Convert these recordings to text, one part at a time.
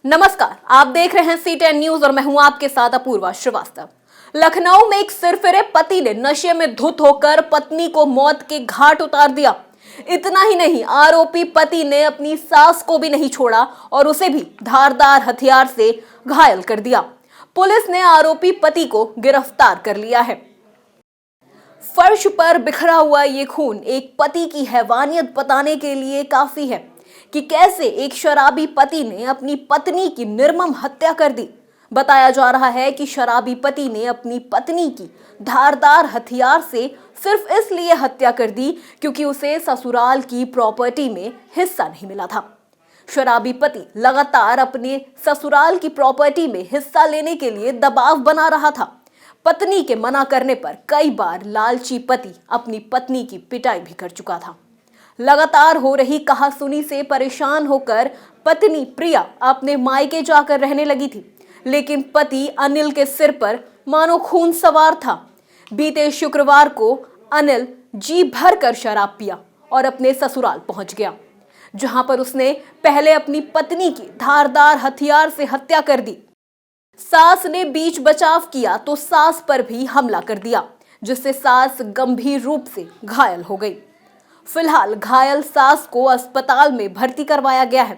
नमस्कार, आप देख रहे हैं C10 न्यूज और मैं हूं आपके साथ अपूर्वा श्रीवास्तव। लखनऊ में एक सिरफिरे पति ने नशे में धुत होकर पत्नी को मौत के घाट उतार दिया। इतना ही नहीं, आरोपी पति ने अपनी सास को भी नहीं छोड़ा और उसे भी धारदार हथियार से घायल कर दिया। पुलिस ने आरोपी पति को गिरफ्तार कर लिया है। फर्श पर बिखरा हुआ ये खून एक पति की हैवानियत बताने के लिए काफी है कि कैसे एक शराबी पति ने अपनी पत्नी की निर्मम हत्या कर दी। बताया जा रहा है कि शराबी पति ने अपनी पत्नी की धारदार हथियार से सिर्फ इसलिए हत्या कर दी क्योंकि उसे ससुराल की प्रॉपर्टी में हिस्सा नहीं मिला था। शराबी पति लगातार अपने ससुराल की प्रॉपर्टी में हिस्सा लेने के लिए दबाव बना रहा था। पत्नी के मना करने पर कई बार लालची पति अपनी पत्नी की पिटाई भी कर चुका था। लगातार हो रही कहासुनी से परेशान होकर पत्नी प्रिया अपने मायके जाकर रहने लगी थी, लेकिन पति अनिल के सिर पर मानो खून सवार था। बीते शुक्रवार को अनिल जी भर कर शराब पिया और अपने ससुराल पहुंच गया, जहां पर उसने पहले अपनी पत्नी की धारदार हथियार से हत्या कर दी। सास ने बीच बचाव किया तो सास पर भी हमला कर दिया, जिससे सास गंभीर रूप से घायल हो गई। फिलहाल घायल सास को अस्पताल में भर्ती करवाया गया है।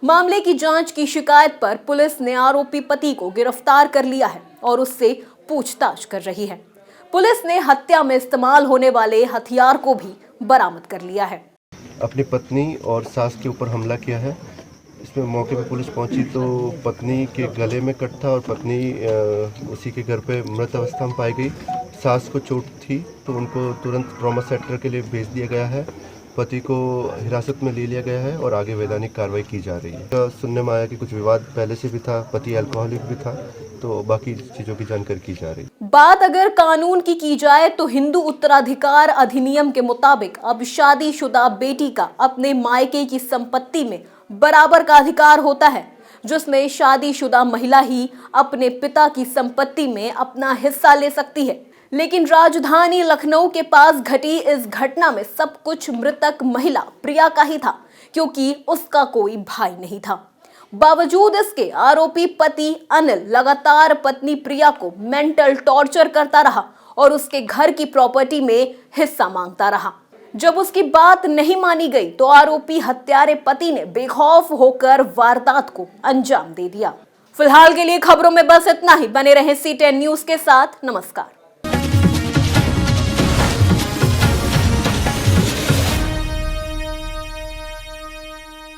मामले की जांच की शिकायत पर पुलिस ने आरोपी पति को गिरफ्तार कर लिया है और उससे पूछताछ कर रही है। पुलिस ने हत्या में इस्तेमाल होने वाले हथियार को भी बरामद कर लिया है। अपनी पत्नी और सास के ऊपर हमला किया है। इसमें मौके पर पुलिस पहुंची तो पत्नी के गले में कट था और पत्नी उसी के घर पे मृत अवस्था में पाई गई। सास को चोट थी तो उनको तुरंत ट्रॉमा सेंटर के लिए भेज दिया गया है। पति को हिरासत में ले लिया गया है और आगे वैधानिक कार्रवाई की जा रही है। तो सुनने में आया कि कुछ विवाद पहले से भी था, पति अल्कोहलिक भी था, तो बाकी चीज़ों की जानकारी की जा रही है। बात अगर कानून की जाए तो हिंदू उत्तराधिकार अधिनियम के मुताबिक अब शादीशुदा बेटी का अपने मायके की संपत्ति में बराबर का अधिकार होता है, जिसमें शादीशुदा महिला ही अपने पिता की संपत्ति में अपना हिस्सा ले सकती है। लेकिन राजधानी लखनऊ के पास घटी इस घटना में सब कुछ मृतक महिला प्रिया का ही था, क्योंकि उसका कोई भाई नहीं था। बावजूद इसके आरोपी पति अनिल लगातार पत्नी प्रिया को मेंटल टॉर्चर करता रहा और उसके घर की प्रॉपर्टी में हिस्सा मांगता रहा। जब उसकी बात नहीं मानी गई तो आरोपी हत्यारे पति ने बेखौफ होकर वारदात को अंजाम दे दिया। फिलहाल के लिए खबरों में बस इतना ही। बने रहें C10 न्यूज के साथ। नमस्कार।